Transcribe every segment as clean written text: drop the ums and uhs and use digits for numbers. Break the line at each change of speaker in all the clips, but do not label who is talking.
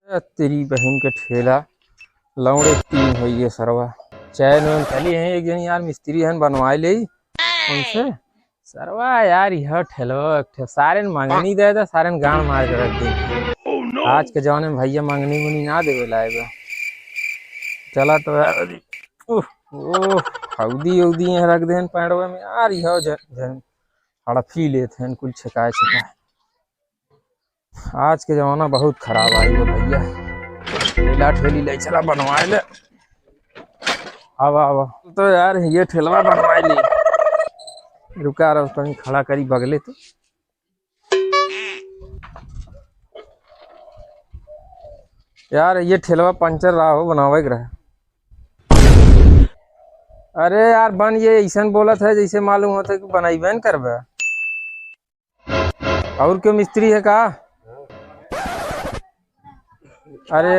तेरी बहन के ठेला लौड़े तीन हो ये सरवा चैन वैन चली है एक जन यार मिस्त्री हन बनवाए ले उनसे सरवा यार यह ठेलो सारे मंगनी दे दे सारे गांड मार के रख दे। आज के जमाने में भैया मंगनी मुनी ना देवे लाएगा चला तो यार ओह हौदी उदी रख दे पैड़वा में यार यह हड़फी लेते हैं कुल छिकाए छिकाए। आज के जमाना बहुत खराब आई हो भैया ठेला ठेली ले चला बनवाए ले अब तो यार ये ठेलवा बनवाए ली रुका रहा कहीं खड़ा करी बगले तो यार ये ठेलवा पंचर रहा हो बनावे के रहा। अरे यार बन ये ऐसा बोलत है जैसे मालूम होता है कि बनाइबे न करबे और क्यों मिस्त्री है का। अरे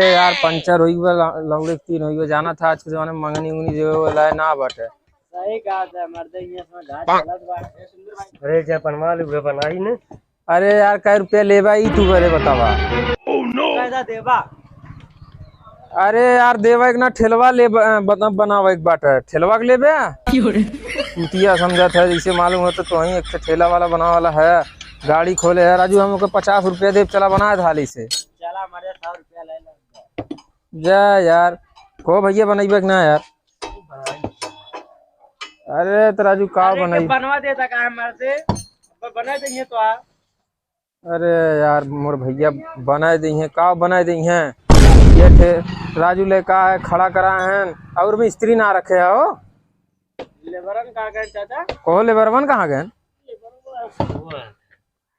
यार पंचर हुई लौड़े तीन हुई जाना था आज के जमाने में मंगनी उंगनी जो लाए ना बटे
सही बात है मर्द अरे जा बनवा लूगे बनाई ने।
अरे यार कै रुपया लेबा ई तू बरे बतावा।
कैसा देबा।
अरे यार देवा एक ना ठेलवा ले बनावा एक बाटे ठेलवा के लेबे कुटिया समझा था जैसे मालूम होता तो वहीं एक ठेला वाला बना वाला है गाड़ी खोले है राजू हमको 50 रुपया दे चला बनाए थाली से
चला हमारे 100 रुपया ले लो
जा यार को भैया बनाइबे ना यार। अरे तो राजू का बनाई
बनवा देता का मर्दे बना देंगे तो आ।
अरे यार मोर भैया बनाए दी है का बनाए दी है ये थे राजू ले का है खड़ा करा है और भी स्त्री ना रखे हो
लेबरन कहाँ गए चाचा
को लेबरवन कहाँ गए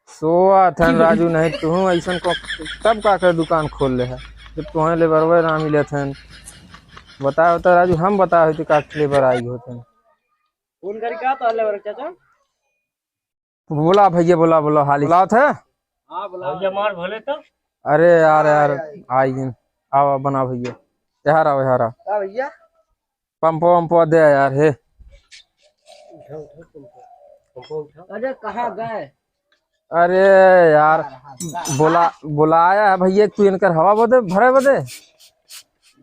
सोआ था राजू नहीं तू ऐसा को तब का कर दुकान खोल ले है जब तुम्हें लेबरवे ना मिले थे बताओ तो राजू हम बताओ तो का लेबर आई होते
फोन करी का तो लेबर चाचा
बोला भैया बोला बोला हाली बुलाओ थे
हाँ बुलाओ भैया मार भले तो।
अरे यार आई आओ बना भैया यार आओ यार
भैया
पंपो वम्पो दे यार हे
अरे कहाँ गए।
अरे यार बुलाया है भैया तू इनकर हवा बदे भरे बदे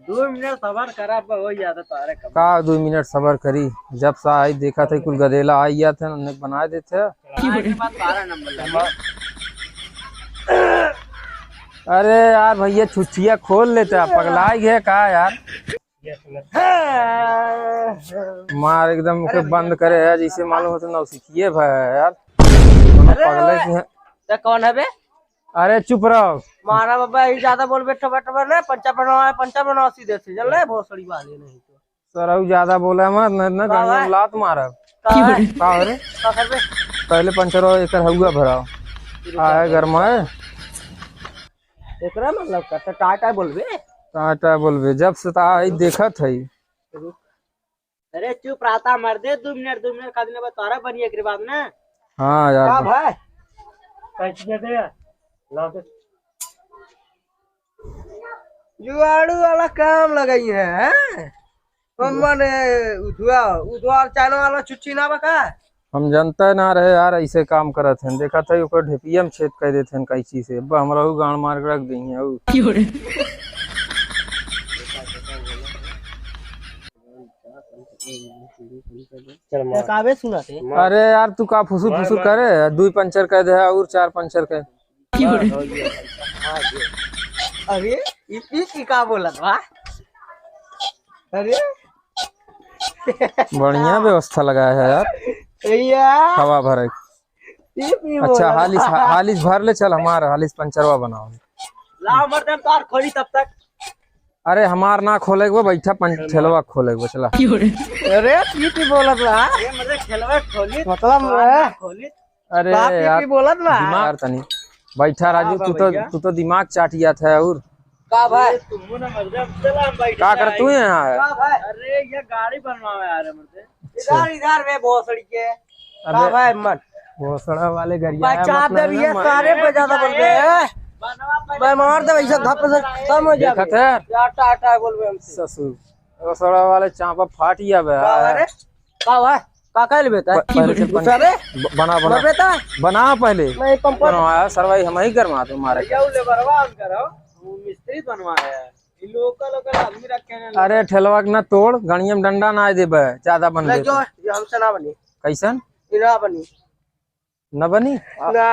2 मिनट सबर करा हो जाता तारे
का 2 मिनट सबर करी जब सा आई देखा था कुल गदेला आई या थे उन्हें बना देते। अरे यार भैया छुट्टियां खोल लेते हैं पगला गए का यार मार एकदम के बंद करे है जैसे मालूम होता ना सीखिए भाई यार पगले की है।
तो कौन है बे।
अरे चुप रहो
मारा बाबा ये ज्यादा बोल बैठो बैठो ना पंचा बनाओ सीधे से चल रहे बहुत सड़ी वाले नहीं तो
सर ज्यादा बोला मत न गाड़ी लात मारा का रे पहले पंचर एक हुआ भराओ आए गरमा
एकरा मतलब का टाटा बोलबे
टाटा बोलबे जब से आई देखत है।
अरे चुप रहता मर दे 2 मिनट का दिन तारा बनिए के बाद ना।
हाँ यार
का भाई कैसे दे ला दे जुआड़ू वाला काम लगाई है मने उधवा चाइना वाला चुच्ची ना बका
हम जनता ना रहे यार ऐसे काम करत हैं देखा था ओकर ढेपिया में छेद कर देते हैं कैची से अब हमरा गांड मार के रख दी है
कावे सुना थे।
अरे यार तू का फुसुर फुसुर करे 2 पंचर कह दे और 4 पंचर कह
अरे इसी का बोलत बा। अरे
बढ़िया व्यवस्था लगाया है यार हवा भरे अच्छा हालिस भर ले चल हमारा हालिस पंचरवा बनाओ
लाओ मर्दम तार खोली तब तक।
अरे हमार ना खोले बैठा ठेलवा खोले चला।
अरे की बोलत बा ये मतलब ठेलवा खोली मतलब खोली
अरे यार
बोलत बा
दिमाग तनी बैठा राजू तू तो दिमाग चाटिया था और
का भाई तुम ना मर्दम चला हम बैठ
का कर तू यहाँ है।
का भाई अरे ये गाड़ी बनवावे आ रहे मर्दे इधर में बहुत सड़ी के का भाई मत
भोसड़ा वाले गरिया
बचा दे ये सारे पे ज्यादा बोल गए मैं मार दे ऐसा धप से खत्म हो जाए
देखत है
यार टाटा बोलबे हम
ससुर भोसड़ा वाले चापा फाट गया बे
अरे का भाई का कह लेता
पहले चल
अरे
बना बना
बेटा
बना पहले
मैं पंपर
बनवाया सरवाई हम ही करवा तुम्हारे
जाऊ ले बर्बाद करो मिस्त्री बनवाया है ये लोकल लोकल आदमी रखे हैं
अरे ठेलवा के ना तोड़ गणियम डंडा ना देबे ज्यादा बन
ले
गए
जो ये हमसे ना बनी
कैसन
ये ना बनी
न बनी
ना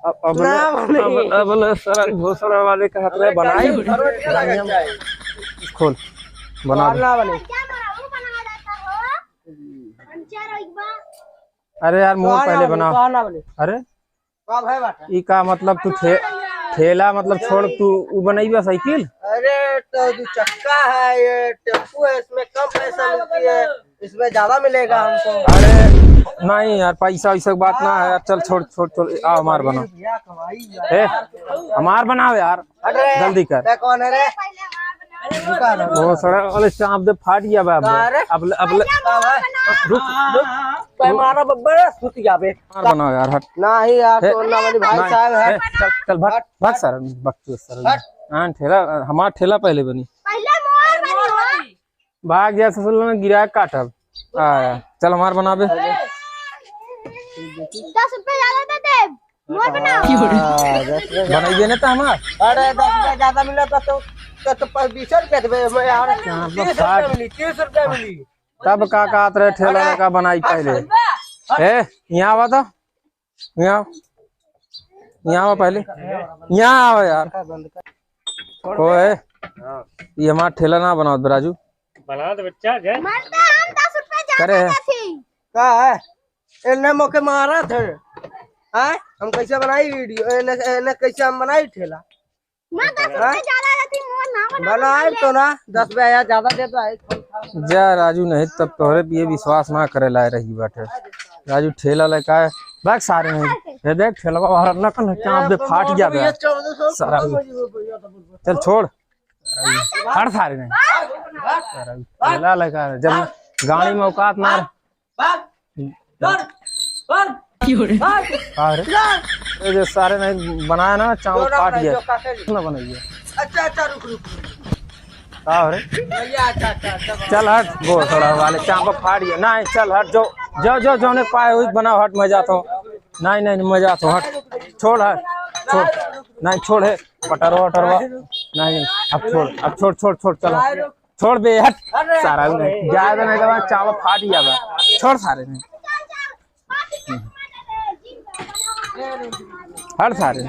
अब
ना बनी
अब सर घोसड़ा वाले का हाथ में बनाई
गणियम
खोल बना दे
ना बनी
अरे यार मुंह पहले बना
ना बनी
अरे
का भाई बाटा
ई का मतलब तू ठेला मतलब छोड़ तू वो बनाई साइकिल
अरे तो दो चक्का है ये टेम्पो है इसमें कम पैसा मिलती है इसमें ज्यादा मिलेगा हमको
अरे नहीं यार पैसा वैसा की बात ना है यार चल छोड़ छोड़ छोड़ आ हमार बना
भैया कमाई
ए हमार बनाओ यार जल्दी कर
क्या कौन है रे
वो सड़ा वाले चाप दे फाट गया बे अब रुक
मारा बब्बर सुत गया बे
हमार बनाओ यार हट
नहीं यार तो ना वाली भाई साहब है
चल चल भाग भाग सर बकचोद सर हां ठेला हमार ठेला पहले बनी भाग गया ससुर ने गिरा काटब चल हमार बनाबे
10 रुपए ज्यादा दे दे मोर बनाओ
बनाइए ना तो हमार
अरे 10 रुपया ज्यादा मिला तो 20 रुपया देबे यार 30 रुपया मिली
तब का कात रहे ठेला का बनाई पहले ए यहाँ आवा तो यहाँ आवा पहले यहाँ आवा यार ओए ये हमारा ठेला ना बनाओ राजू
बना दे बच्चा जय
मारते हम 10 रुपए
करे
ज्यादा
है
थी
का है इन्हें मौके मारा थे हैं हम कैसे बनाई वीडियो इन्हें कैसे हम बनाई ठेला
मैं 10 रुपए ज्यादा देती मोर ना बना
बनाए तो ना 10 रुपया ज्यादा दे तो
जा राजू नहीं तब तोहरे पे विश्वास ना करे लाए रही बाटे राजू ठेला लेका है बैग सारे नहीं ये देख ठेला बाहर ना कन चाप दे फाट गया बे सारा चल छोड़ हर सारे नहीं ठेला लेका है जब गाड़ी में औकात ना अरे ये जो सारे नहीं बनाया ना चावल फाट गया ना बनाइए
अच्छा अच्छा रुक रुक
अरे चल हट वो थोड़ा वाले चाप फाट गया नहीं चल हट जो जो जो जो ने पाए हुई बनाओ हट मजा तो नहीं नहीं मजा तो हट छोड़ हट छोड़ नहीं छोड़ है पटरवा वटरवा नहीं अब छोड़ छोड़ छोड़ चलो छोड़ बे हट सारा नहीं ज्यादा नहीं तो चावल फाट गया छोड़ सारे नहीं हट सारे